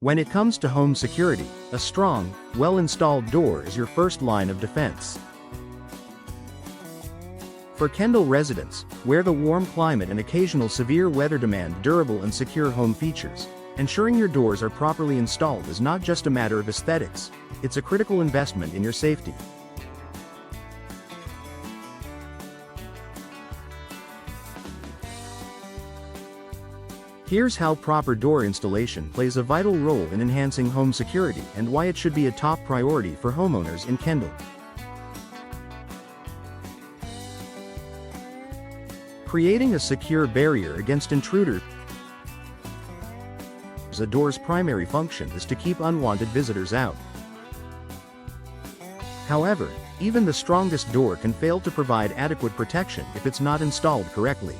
When it comes to home security, a strong, well-installed door is your first line of defense. For Kendall residents, where the warm climate and occasional severe weather demand durable and secure home features, ensuring your doors are properly installed is not just a matter of aesthetics, it's a critical investment in your safety. Here's how proper door installation plays a vital role in enhancing home security and why it should be a top priority for homeowners in Kendall. Creating a secure barrier against intruders. A door's primary function is to keep unwanted visitors out. However, even the strongest door can fail to provide adequate protection if it's not installed correctly.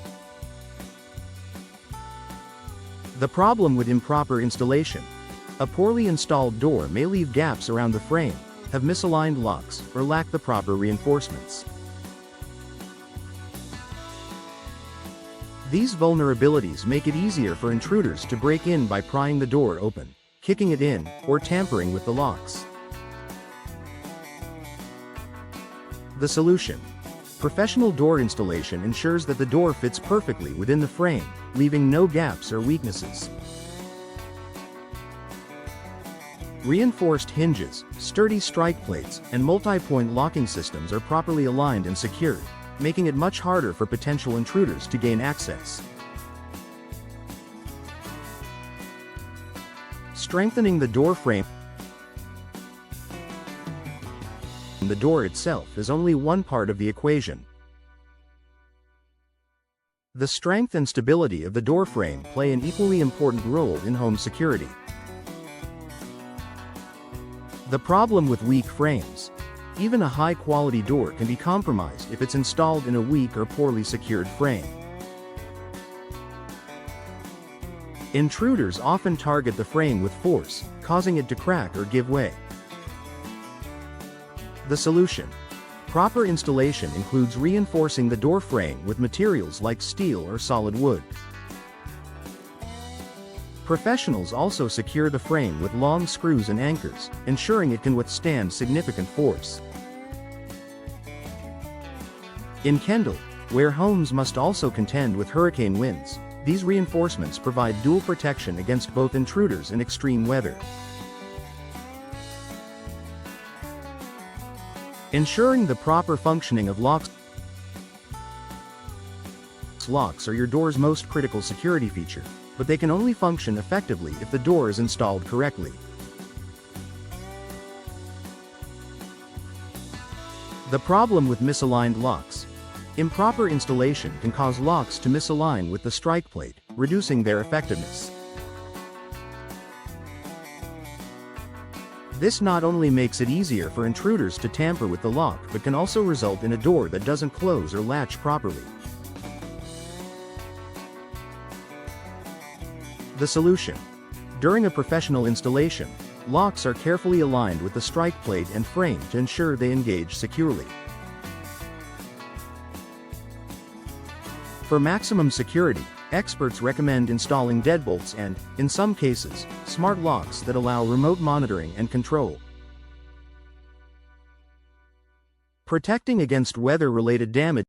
The problem with improper installation: a poorly installed door may leave gaps around the frame, have misaligned locks, or lack the proper reinforcements. These vulnerabilities make it easier for intruders to break in by prying the door open, kicking it in, or tampering with the locks. The solution: professional door installation ensures that the door fits perfectly within the frame, leaving no gaps or weaknesses. Reinforced hinges, sturdy strike plates, and multi-point locking systems are properly aligned and secured, making it much harder for potential intruders to gain access. Strengthening the door frame. The door itself is only one part of the equation. The strength and stability of the door frame play an equally important role in home security. The problem with weak frames: even a high-quality door can be compromised if it's installed in a weak or poorly secured frame. Intruders often target the frame with force, causing it to crack or give way. The solution: proper installation includes reinforcing the door frame with materials like steel or solid wood. Professionals also secure the frame with long screws and anchors, ensuring it can withstand significant force. In Kendall, where homes must also contend with hurricane winds, these reinforcements provide dual protection against both intruders and extreme weather. Ensuring the proper functioning of locks. Locks are your door's most critical security feature, but they can only function effectively if the door is installed correctly. The problem with misaligned locks: improper installation can cause locks to misalign with the strike plate, reducing their effectiveness. This not only makes it easier for intruders to tamper with the lock but can also result in a door that doesn't close or latch properly. The solution: during a professional installation, locks are carefully aligned with the strike plate and frame to ensure they engage securely. For maximum security, experts recommend installing deadbolts and, in some cases, smart locks that allow remote monitoring and control. Protecting against weather-related damage.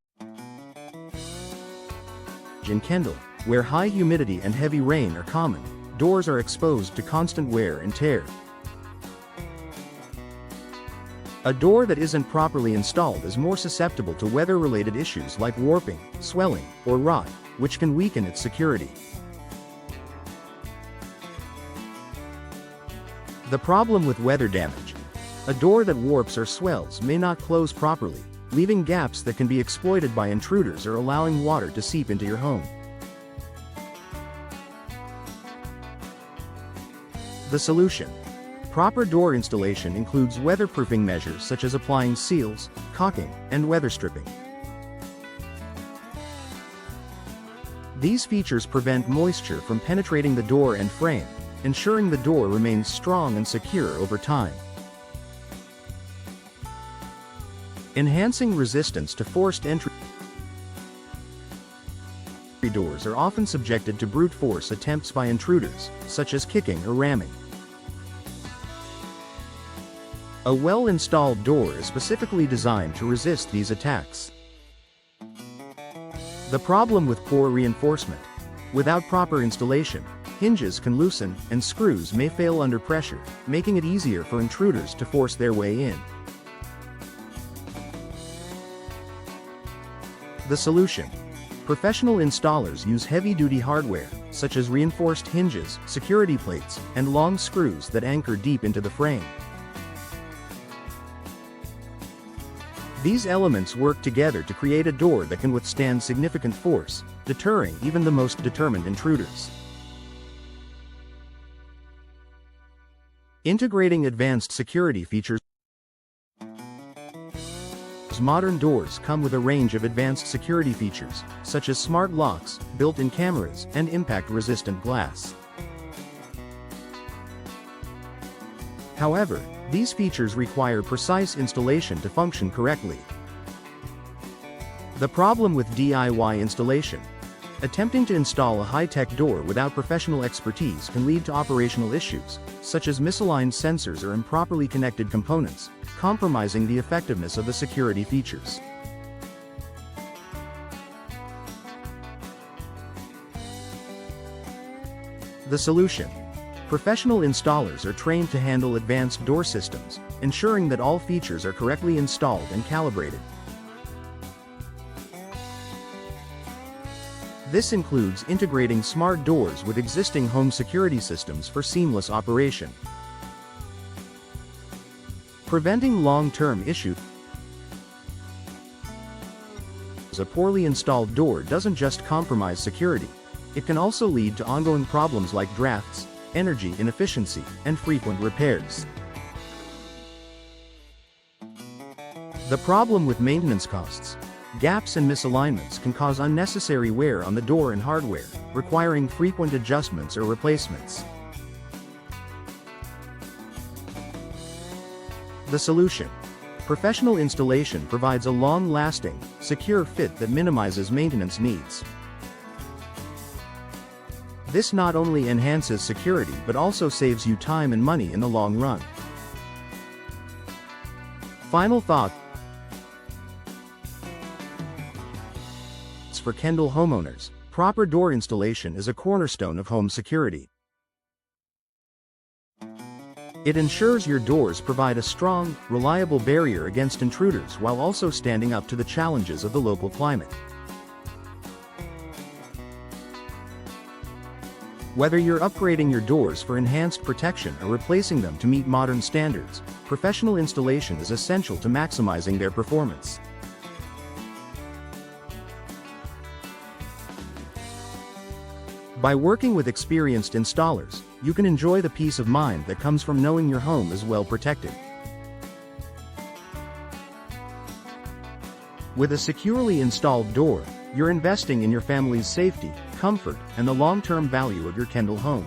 In Kendall, where high humidity and heavy rain are common, doors are exposed to constant wear and tear. A door that isn't properly installed is more susceptible to weather-related issues like warping, swelling, or rot, which can weaken its security. The problem with weather damage: a door that warps or swells may not close properly, leaving gaps that can be exploited by intruders or allowing water to seep into your home. The solution: proper door installation includes weatherproofing measures such as applying seals, caulking, and weather stripping. These features prevent moisture from penetrating the door and frame, ensuring the door remains strong and secure over time. Enhancing resistance to forced entry. Doors are often subjected to brute force attempts by intruders, such as kicking or ramming. A well-installed door is specifically designed to resist these attacks. The problem with poor reinforcement. Without proper installation, hinges can loosen, and screws may fail under pressure, making it easier for intruders to force their way in. The solution. Professional installers use heavy-duty hardware, such as reinforced hinges, security plates, and long screws that anchor deep into the frame. These elements work together to create a door that can withstand significant force, deterring even the most determined intruders. Integrating advanced security features. Modern doors come with a range of advanced security features, such as smart locks, built-in cameras, and impact-resistant glass. However, these features require precise installation to function correctly. The problem with DIY installation. Attempting to install a high-tech door without professional expertise can lead to operational issues, such as misaligned sensors or improperly connected components, compromising the effectiveness of the security features. The solution. Professional installers are trained to handle advanced door systems, ensuring that all features are correctly installed and calibrated. This includes integrating smart doors with existing home security systems for seamless operation. Preventing long-term issues. A poorly installed door doesn't just compromise security, it can also lead to ongoing problems like drafts, energy inefficiency, and frequent repairs. The problem with maintenance costs. Gaps and misalignments can cause unnecessary wear on the door and hardware, requiring frequent adjustments or replacements. The solution. Professional installation provides a long-lasting, secure fit that minimizes maintenance needs. This not only enhances security but also saves you time and money in the long run. Final thought. For Kendall homeowners, proper door installation is a cornerstone of home security. It ensures your doors provide a strong, reliable barrier against intruders while also standing up to the challenges of the local climate. Whether you're upgrading your doors for enhanced protection or replacing them to meet modern standards, professional installation is essential to maximizing their performance. By working with experienced installers, you can enjoy the peace of mind that comes from knowing your home is well protected. With a securely installed door, you're investing in your family's safety, comfort, and the long-term value of your Kendall home.